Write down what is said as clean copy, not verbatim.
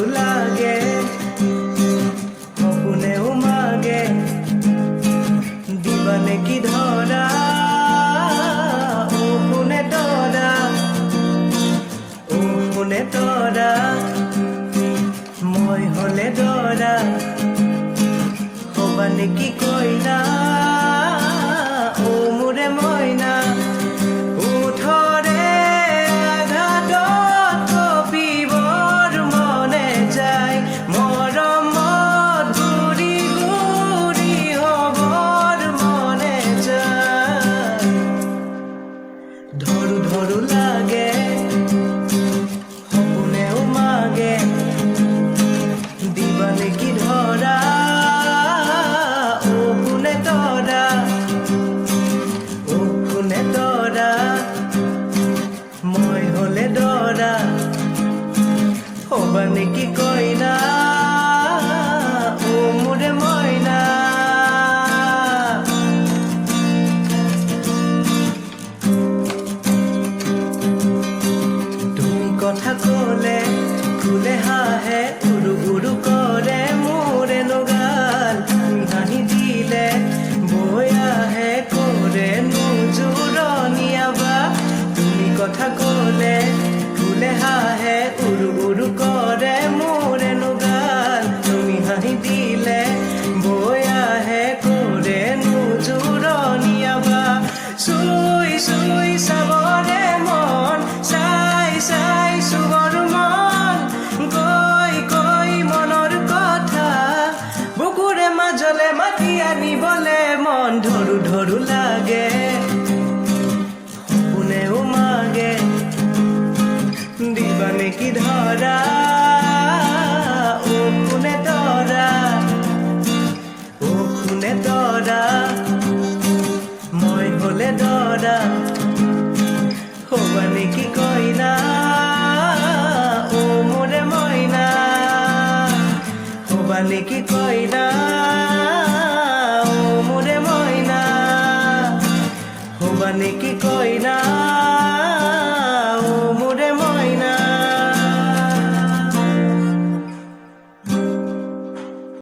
ধৰু লাগে সপোনেও মাগে দিবা নেকি ধৰা কোনে তৰা কোনে তৰা মই হলে দৰা হবা নেকি কইনা মোৰে মইনা উঠৰে আঘাতত কপিবৰ মনে যায় মৰমত ঘূৰি ঘূৰি হবৰ মনে যায় ধৰু ধৰু লাগে সপোনেও মাগে দিবা নেকি ধৰা কোনে তৰা কোনে তৰা মই হলে দৰা হবা নেকি কইনা মোৰে মইনা তুমি কথা কলে ফুলে হাঁহে উৰু উৰু কৰে মোৰে নগাল তুমি হাঁহি দিলে বৈ আহে কৰে নোজোৰণীয়াবা তুমি কথা কলে ফুলে হাঁহে উৰু উৰু কৰে মোৰে নগাল তুমি হাঁহি দিলে বৈ আহে কৰে নোজোৰণীয়াবা চুই চুই চাবৰে মন চাই চাই চুবৰ মন কৈ কৈ মনৰ কথা বুকুৰে মাজলে মাতি আনিবলে মন ধৰু ধৰু লাগে সপোনেও মাগে দিবা নেকি ধৰা কোনে তৰা কোনে তৰা মই হলে দৰা হবা নেকি কইনা মোৰে মইনা হবা নেকি কইনা মোৰে মইনা হবা নেকি কইনা